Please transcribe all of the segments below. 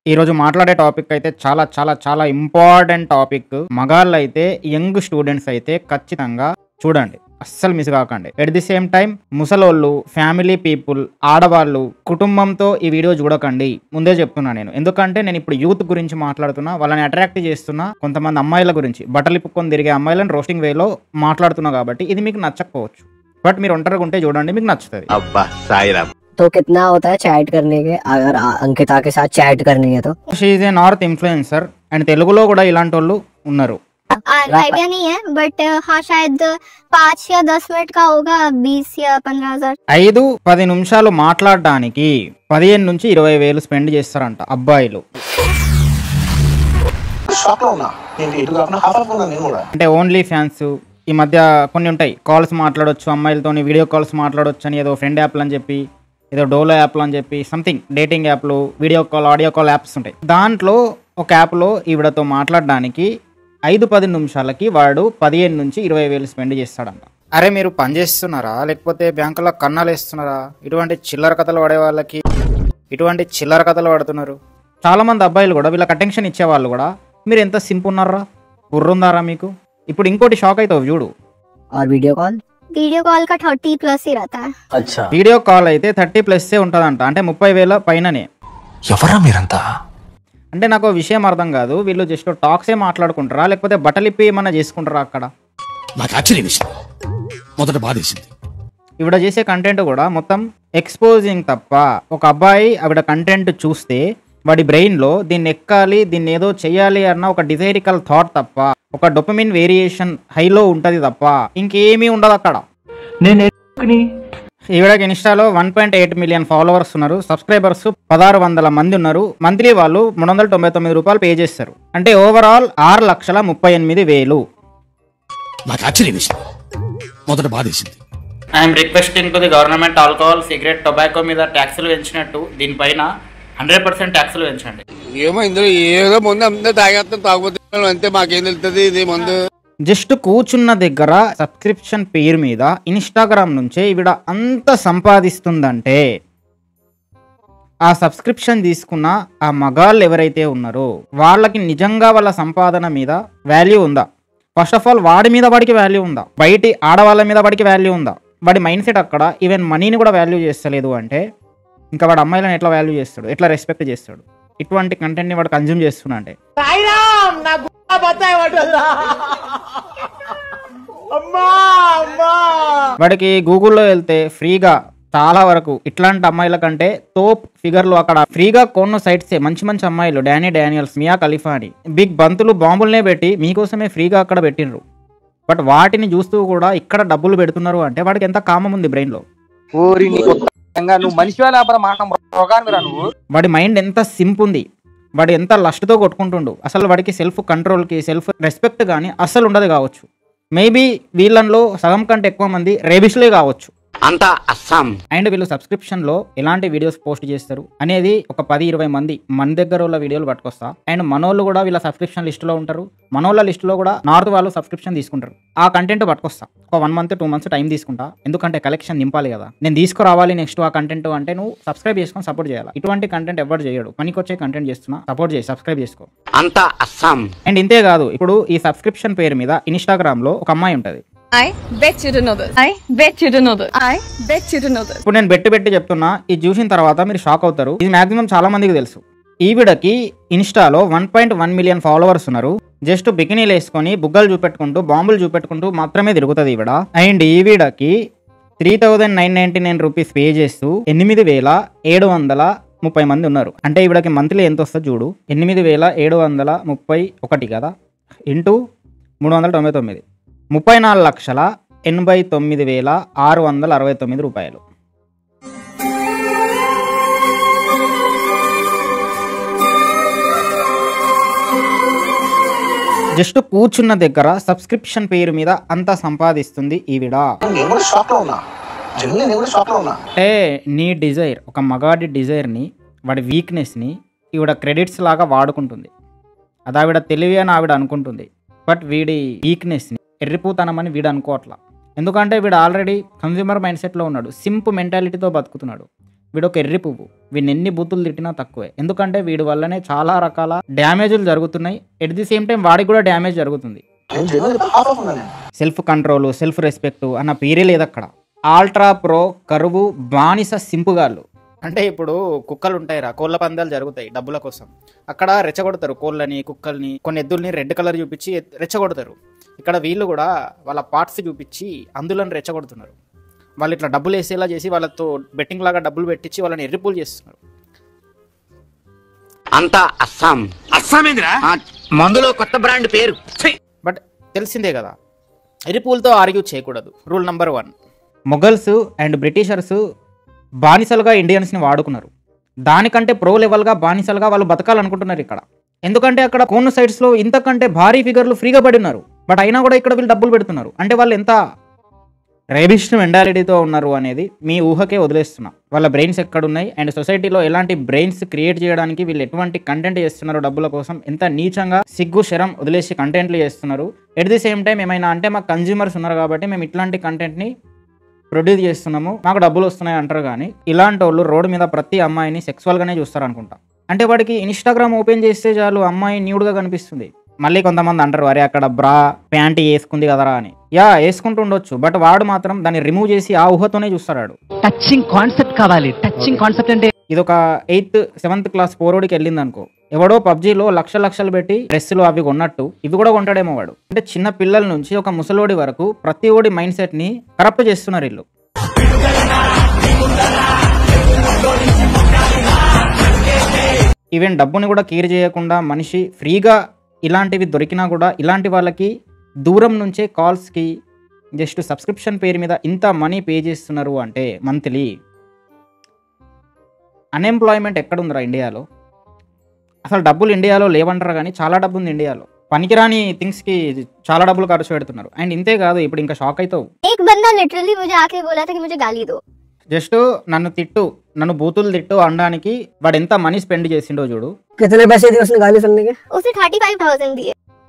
ఈరోజు మాట్లాడే టాపిక్ అయితే చాలా చాలా చాలా ఇంపార్టెంట్ టాపిక్. మగాళ్ళు అయితే యంగ్ స్టూడెంట్స్ అయితే ఖచ్చితంగా చూడండి, అస్సలు మిస్ కాకండి. ఎట్ ది సేమ్ టైం ముసలోళ్ళు, ఫ్యామిలీ పీపుల్, ఆడవాళ్ళు, కుటుంబంతో ఈ వీడియో చూడకండి. ముందే చెప్తున్నా నేను, ఎందుకంటే నేను ఇప్పుడు యూత్ గురించి మాట్లాడుతున్నా, వాళ్ళని అట్రాక్ట్ చేస్తున్నా. కొంతమంది అమ్మాయిల గురించి, బట్టలు ఇప్పుకొని తిరిగే అమ్మాయిలను రోస్టింగ్ వేలో మాట్లాడుతున్నా కాబట్టి ఇది మీకు నచ్చకపోవచ్చు. బట్ మీరు ఒంటరిగా ఉంటే చూడండి, మీకు నచ్చుతుంది. అబ్బా సాయిరామ్. तो कितना होता है चैट करने के, अगर अंकिता के साथ चैट करनी है तो? She is a north influencer and తెలుగులో కూడా ఇలాంటి వాళ్ళు ఉన్నారు. आइडिया नहीं है बट हाँ शायद 5 या 10 मिनट का होगा, 20 या 15,000. 5-10 నిమిషాలు మాట్లాడడానికి 15 నుంచి 20 వేలు స్పెండ్ చేస్తారంట అబ్బాయిలు. అంటే ఓన్లీ ఫ్యాన్స్ ఈ మధ్య కొన్ని ఉంటాయి, కాల్స్ మాట్లాడొచ్చు అమ్మాయిలతోని, వీడియో కాల్స్ మాట్లాడొచ్చు అని ఏదో ఫ్రెండ్ యాప్లు అని చెప్పి, ఏదో డోలో యాప్లు అని చెప్పి, సంథింగ్ డేటింగ్ యాప్లు, video call, audio call apps ఉంటాయి. దాంట్లో ఒక యాప్లో ఈవిడతో మాట్లాడడానికి 5-10 నిమిషాలకి వాడు 15 నుంచి 20 వేలు స్పెండ్ చేస్తాడంట. అరే మీరు పని చేస్తున్నారా, లేకపోతే బ్యాంకులో కన్నాలు వేస్తున్నారా? ఇటువంటి చిల్లర కథలు పడే వాళ్ళకి ఇటువంటి చిల్లర కథలు పడుతున్నారు. చాలా మంది అబ్బాయిలు కూడా వీళ్ళకి అటెన్షన్ ఇచ్చేవాళ్ళు కూడా, మీరు ఎంత సింపుల్ ఉన్నారా, బుర్రుందారా మీకు? ఇప్పుడు ఇంకోటి షాక్ అవుతావు చూడు. और वीडियो कॉल का 30+ ही रहता है. अच्छा, వీడియో కాల్ అయితే 30+ ఉంటుందంట, అంటే 30,000 పైననే. ఎవరా మీరంతా? అంటే నాకు విషయం అర్థం కాదు, వీళ్ళు జస్ట్ టాక్సే మాట్లాడుకుంటారా, లేకపోతే బట్టలిప్పి ఏమన్నా చేసుకుంటారా? అక్కడ నాకు ఆశ్చర్యం మొదట బాధేసింది. ఈవిడ చేసే కంటెంట్ కూడా మొత్తం ఎక్స్పోజింగ్ తప్ప. ఒక అబ్బాయి ఆవిడ కంటెంట్ చూస్తే వాడి బ్రెయిన్లో దీన్ని ఎక్కాలి, దీన్ని ఏదో చెయ్యాలి అన్న ఒక డిజైరికల్ థాట్ తప్ప, ఒక డొపమిన్ వేరియేషన్ హైలో ఉంటుంది తప్ప ఇంకేమీ ఉండదు అక్కడ. ఈవిడకి ఇన్స్టాలో 1.8 మిలియన్ ఫాలోవర్స్ ఉన్నారు, సబ్స్క్రైబర్స్ 1600 మంది ఉన్నారు. మంత్లీ వాళ్ళు 399 రూపాయలు పే చేస్తారు, అంటే ఓవరాల్ 6,38,000. నాకు ఆశ్చర్యం మొదట బాధేసింది. I'm requesting to the government, alcohol, cigarette, tobacco మీద ట్యాక్సులు పెంచినట్టు దీనిపైన 100% ట్యాక్సులు పెంచండి. ఏమో ఇందులో ఏదో ముందు అందరూ తాగేస్తాం, తాగబోతే అంతే, మాకేం తెలుస్తుంది ఇది ముందు. జస్ట్ కూర్చున్న దగ్గర సబ్స్క్రిప్షన్ పేరు మీద ఇన్స్టాగ్రామ్ నుంచే ఈవిడ అంత సంపాదిస్తుందంటే, ఆ సబ్స్క్రిప్షన్ తీసుకున్న ఆ మగాళ్ళు ఎవరైతే ఉన్నారో వాళ్ళకి నిజంగా వాళ్ళ సంపాదన మీద వాల్యూ ఉందా? ఫస్ట్ ఆఫ్ ఆల్ వాడి మీద వాడికి వాల్యూ ఉందా? బయటి ఆడవాళ్ళ మీద వాడికి వాల్యూ ఉందా? వాడి మైండ్ సెట్ అక్కడ ఈవెన్ మనీని కూడా వాల్యూ చేస్తలేదు అంటే ఇంకా వాడు అమ్మాయిలను ఎట్లా వాల్యూ చేస్తాడు, ఎట్లా రెస్పెక్ట్ చేస్తాడు? ఇటువంటి కంటెంట్ని వాడు కన్జ్యూమ్ చేస్తున్నా అంటే వాడికి గూగుల్లో వెళ్తే ఫ్రీగా చాలా వరకు ఇట్లాంటి అమ్మాయిల కంటే టోప్ ఫిగర్లు అక్కడ ఫ్రీగా కొన్న సైట్సే. మంచి మంచి అమ్మాయిలు, డానియల్స్, మియా ఖలీఫా అని బిగ్ బంతులు బాంబులనే పెట్టి మీకోసమే ఫ్రీగా అక్కడ పెట్టినరు. బట్ వాటిని చూస్తూ కూడా ఇక్కడ డబ్బులు పెడుతున్నారు అంటే వాడికి ఎంత కామం ఉంది బ్రెయిన్లో. వాడి మైండ్ ఎంత సింప్ ఉంది, వాడు ఎంత లస్ట్తో కొట్టుకుంటుండు. అసలు వాడికి సెల్ఫ్ కంట్రోల్కి, సెల్ఫ్ రెస్పెక్ట్ కానీ అస్సలు ఉండదు కావచ్చు. మేబీ వీళ్ళల్లో సగం కంటే ఎక్కువ మంది రేబిస్లే కావచ్చు. అంతా అస్సాం. అండ్ వీళ్ళు సబ్స్క్రిప్షన్లో ఎలాంటి వీడియోస్ పోస్ట్ చేస్తారు అనేది ఒక 10-20 మంది మన దగ్గర ఉన్న వీడియోలు పట్టుకొస్తా. అండ్ మనోళ్ళు కూడా వీళ్ళ సబ్స్క్రిప్షన్ లిస్టులో ఉంటారు. మనోళ్ళ లిస్టులో కూడా నార్త్ వాళ్ళు సబ్స్క్రిప్షన్ తీసుకుంటారు. ఆ కంటెంట్ పట్టుకొస్తా. ఒక 1 మంత్ 2 మంత్స్ టైం తీసుకుంటా, ఎందుకంటే కలెక్షన్ నింపాలి కదా. నేను తీసుకురావాలి నెక్స్ట్ ఆ కంటెంట్ అంటే నువ్వు సబ్స్క్రైబ్ చేసుకొని సపోర్ట్ చేయాలి. ఇటువంటి కంటెంట్ ఎవరు చేయడు, పనికొచ్చే కంటెంట్ చేస్తున్నా, సపోర్ట్ చేయి, సబ్స్క్రైబ్ చేసుకో. అంతా అస్సాం. అండ్ ఇంతే కాదు, ఇప్పుడు ఈ సబ్స్క్రిప్షన్ పేరు మీద ఇన్స్టాగ్రామ్ లో ఒక అమ్మాయి ఉంటది. I bet you to know this. I bet you to know this. I bet you to know this. ఇప్పుడు నేను పెట్టి చెప్తున్నా, ఇది చూసిన తర్వాత మీరు షాక్ అవుతారు. ఇది మాక్సిమం చాలా మందికి తెలుసు. ఈవిడకి ఇన్స్టాలో 1.1 మిలియన్ ఫాలోవర్స్ ఉన్నారు. జస్ట్ బికినీలు వేసుకొని బుగ్గలు చూపెట్టుకుంటూ బాంబులు చూపెట్టుకుంటూ మాత్రమే తిరుగుతుంది ఈవిడ. అండ్ ఈవిడకి 3,999 రూపీస్ పే చేస్తూ 8,730 మంది ఉన్నారు. అంటే ఈవిడకి మంత్లీ ఎంత వస్తుంది చూడు, 8,731 కదా ఇంటూ 399, 34,89,669 రూపాయలు. జస్ట్ కూర్చున్న దగ్గర సబ్స్క్రిప్షన్ పేరు మీద అంత సంపాదిస్తుంది ఈవిడ. అంటే నీ డిజైర్, ఒక మగాడి డిజైర్ని, వాడి వీక్నెస్ని ఈవిడ క్రెడిట్స్ లాగా వాడుకుంటుంది. అది ఆవిడ తెలివి అని ఆవిడ అనుకుంటుంది. బట్ వీడి వీక్నెస్ని, ఎర్రిపోతానమని వీడు అనుకోవట్లా. ఎందుకంటే వీడు ఆల్రెడీ కన్జ్యూమర్ మైండ్ సెట్లో ఉన్నాడు, సింప్ మెంటాలిటీతో బతుకుతున్నాడు. వీడు ఒక ఎర్రి పువ్వు. వీడిని ఎన్ని బూతులు తిట్టినా తక్కువే. ఎందుకంటే వీడి వల్లనే చాలా రకాల డ్యామేజ్లు జరుగుతున్నాయి. ఎట్ ది సేమ్ టైం వాడికి కూడా డ్యామేజ్ జరుగుతుంది. సెల్ఫ్ కంట్రోల్, సెల్ఫ్ రెస్పెక్ట్ అన్న పేరే లేదు అక్కడ. ఆల్ట్రా ప్రో కరువు బానిస సింపుగాళ్ళు. అంటే ఇప్పుడు కుక్కలు ఉంటాయిరా, కోళ్ళ పందాలు జరుగుతాయి డబ్బుల కోసం. అక్కడ రెచ్చగొడతారు కోళ్ళని, కుక్కల్ని, కొన్ని ఎద్దుల్ని రెడ్ కలర్ చూపించి రెచ్చగొడతారు. ఇక్కడ వీళ్ళు కూడా వాళ్ళ పార్ట్స్ చూపించి అందులో రెచ్చగొడుతున్నారు. వాళ్ళు ఇట్లా డబ్బులు వేసేలా చేసి వాళ్ళతో బెట్టింగ్ లాగా డబ్బులు పెట్టించి వాళ్ళని ఎర్రిపూలు చేస్తున్నారు. అంతా అస్సాం. అస్సామేంద్రా మందులో కొత్త బ్రాండ్ పేరు. బట్ తెలిసిందే కదా, ఎర్రిపూలతో ఆర్గ్యూ చేయకూడదు. Rule number 1. Mughals and Britishers బానిసలుగా ఇండియన్స్ని వాడుకున్నారు. దానికంటే ప్రో లెవెల్గా బానిసలుగా వాళ్ళు బతకాలనుకుంటున్నారు ఇక్కడ. ఎందుకంటే అక్కడ కోన్ సైడ్స్లో ఇంతకంటే భారీ ఫిగర్లు ఫ్రీగా పడి ఉన్నారు. బట్ అయినా కూడా ఇక్కడ వీళ్ళు డబ్బులు పెడుతున్నారు. అంటే వాళ్ళు ఎంత రేబిస్ట్ మెంటాలిటీతో ఉన్నారు అనేది మీ ఊహకే వదిలేస్తున్నాం. వాళ్ళ బ్రెయిన్స్ ఎక్కడున్నాయి అండ్ సొసైటీలో ఎలాంటి బ్రెయిన్స్ క్రియేట్ చేయడానికి వీళ్ళు ఎటువంటి కంటెంట్ చేస్తున్నారు డబ్బుల కోసం, ఎంత నీచంగా సిగ్గు శరం వదిలేసి కంటెంట్లు చేస్తున్నారు. ఎట్ ది సేమ్ టైం ఏమైనా అంటే మాకు కన్జ్యూమర్స్ ఉన్నారు కాబట్టి మేము ఇట్లాంటి కంటెంట్ని ప్రొడ్యూస్ చేస్తున్నాము, మాకు డబ్బులు వస్తున్నాయి అంటారు. కానీ ఇలాంటి వాళ్ళు రోడ్డు మీద ప్రతి అమ్మాయిని సెక్సువల్గానే చూస్తారు అనుకుంటా. అంటే వాడికి ఇన్స్టాగ్రామ్ ఓపెన్ చేస్తే చాలు అమ్మాయి న్యూడ్గా కనిపిస్తుంది. మళ్ళీ కొంతమంది అంటారు అరే అక్కడ బ్రా ప్యాంటీ వేసుకుంది కదరా అని. యా వేసుకుంటూ ఉండొచ్చు, బట్ వాడు మాత్రం దాన్ని రిమూవ్ చేసి ఆ ఊహతోనే చూస్తాడు. టచింగ్ కాన్సెప్ట్ కావాలి. టచింగ్ కాన్సెప్ట్ అంటే ఇది ఒక 8th 7th క్లాస్ పోరోడికి వెళ్ళింది అనుకో, ఎవడో పబ్జీలో లక్షలు పెట్టి డ్రెస్సులు అవి కొన్నట్టు ఇవి కూడా కొంటాడేమో వాడు. అంటే చిన్న పిల్లల నుంచి ఒక ముసలోడి వరకు ప్రతి ఓడి మైండ్ సెట్ ని కరప్ట్ చేస్తున్నారు వీళ్ళు. ఈవెన్ డబ్బుని కూడా కేర్ చేయకుండా మనిషి ఫ్రీగా ఇలాంటివి దొరికినా కూడా ఇలాంటి వాళ్ళకి దూరం నుంచే కాల్స్కి జస్ట్ సబ్స్క్రిప్షన్ పేరు మీద ఇంత మనీ పే చేస్తున్నారు అంటే మంత్లీ. అన్ఎంప్లాయ్మెంట్ ఎక్కడుందిరా ఇండియాలో? అసలు డబ్బులు ఇండియాలో లేవంటారు కానీ చాలా డబ్బు ఉంది ఇండియాలో. పనికిరాని థింగ్స్కి చాలా డబ్బులు ఖర్చు పెడుతున్నారు. అండ్ ఇంతే కాదు, ఇప్పుడు ఇంకా షాక్ అవుతావు. జస్ట్ నన్ను తిట్టు, నన్ను బూతులు తిట్టు అనడానికి వాడు ఎంత మనీ స్పెండ్ చేసిండో చూడు.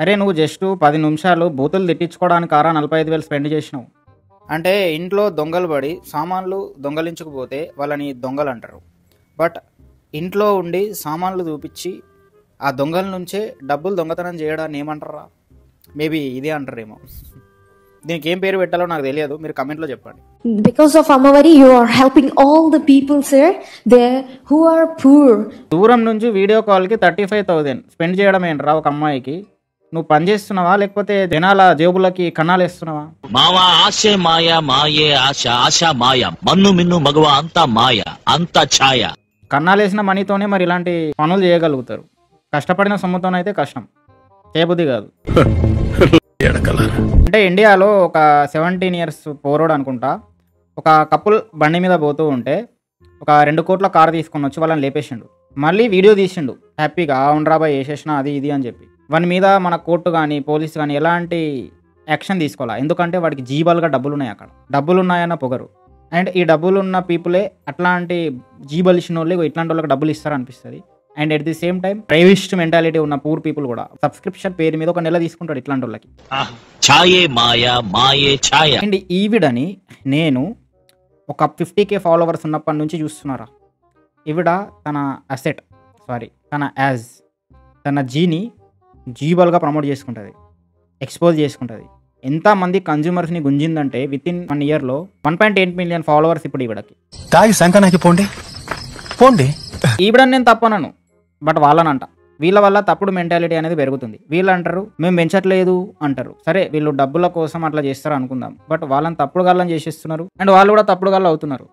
అరే నువ్వు జస్ట్ 10 నిమిషాలు బూతులు తిట్టించుకోవడానికి 45,000 స్పెండ్ చేసినావు అంటే ఇంట్లో దొంగలు పడి సామాన్లు దొంగలించుకుపోతే వాళ్ళని దొంగలు అంటారు. బట్ ఇంట్లో ఉండి సామాన్లు చూపించి ఆ దొంగల నుంచే డబ్బులు దొంగతనం చేయడాన్ని ఏమంటారా? మేబీ ఇదే అంటారేమో. దీనికి ఏం పేరు పెట్టాలో నాకు తెలియదు, మీరు కమెంట్లో చెప్పండి. Because of Amavari, you are helping all the people, sir, there who are poor. దూరం నుంచి వీడియో కాల్కి 35,000 స్పెండ్ చేయడం ఏంట్రా ఒక అమ్మాయికి? నువ్వు పని చేస్తున్నావా లేకపోతే జనాల జేబులకి కన్నాలు వేస్తున్నావా? మావా ఆశే మాయ, మాయే ఆశ, ఆశ మాయ, మన్ను మిన్ను మగవ అంతా మాయ, అంతా ఛాయ. కన్నాలు వేసిన మనీతోనే మరి ఇలాంటి పనులు చేయగలుగుతారు. కష్టపడిన సొమ్ముతోనైతే కష్టం, చేయబుద్ధి కాదు. అంటే ఇండియాలో ఒక 17 years పోరోడు అనుకుంటా, ఒక కపుల్ బండి మీద పోతూ ఉంటే ఒక 2 కోట్ల కారు తీసుకొని వచ్చి వాళ్ళని లేపేసిండు. మళ్ళీ వీడియో తీసిండు హ్యాపీగా, అవునరాబాయ్ వేసేసిన అది ఇది అని చెప్పి. వాని మీద మన కోర్టు కానీ పోలీసు కానీ ఎలాంటి యాక్షన్ తీసుకోవాలి. ఎందుకంటే వాడికి జీబాలుగా డబ్బులు ఉన్నాయి, అక్కడ డబ్బులు ఉన్నాయన్న పొగరు. అండ్ ఈ డబ్బులు ఉన్న పీపులే అట్లాంటి జీబలిసిన వాళ్ళు ఇట్లాంటి వాళ్ళకి డబ్బులు ఇస్తారనిపిస్తుంది. And at the same time ప్రైవిస్ట్ మెంటాలిటీ ఉన్న పూర్ పీపుల్ కూడా సబ్స్క్రిప్షన్ పేరు మీద 1 నెల తీసుకుంటాడు ఇట్లాంటి వాళ్ళకి. అండ్ ఈవిడని నేను ఒక 50K ఫాలోవర్స్ ఉన్నప్పటి నుంచి చూస్తున్నారా. ఈవిడ తన తన జీని జీబల్గా ప్రమోట్ చేసుకుంటుంది, ఎక్స్పోజ్ చేసుకుంటుంది. ఎంతమంది కన్జ్యూమర్స్ని గుంజిందంటే విత్ ఇన్ 1 yearలో 1.8 million ఫాలోవర్స్ ఇప్పుడు ఈవిడకి. ఈవిడని నేను తప్పనను, బట్ వాళ్ళనంట. వీళ్ళ వల్ల తప్పుడు మెంటాలిటీ అనేది పెరుగుతుంది. వీళ్ళు అంటారు మేము పెంచట్లేదు అంటారు. సరే వీళ్ళు డబ్బుల కోసం అట్లా చేస్తారు అనుకుందాం, బట్ వాళ్ళని తప్పుడు గల్లని చేసేస్తున్నారు అండ్ వాళ్ళు కూడా తప్పుడు గల్ల అవుతున్నారు.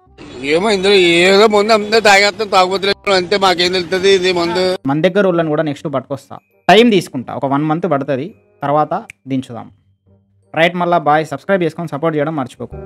ఏమో ఇందులో ఏదో ముందు అందరూ తాగేస్తాం, తాగుబోతులు అంతే, మాకేం తెలుస్తుంది ఇది ముందు. మన దగ్గర వాళ్ళని కూడా నెక్స్ట్ పట్టుకొస్తా, టైం తీసుకుంటా, ఒక 1 month పడుతుంది, తర్వాత దించుదాం. రైట్, మళ్ళీ బాయ్. సబ్స్క్రైబ్ చేసుకొని సపోర్ట్ చేయడం మర్చిపోకు.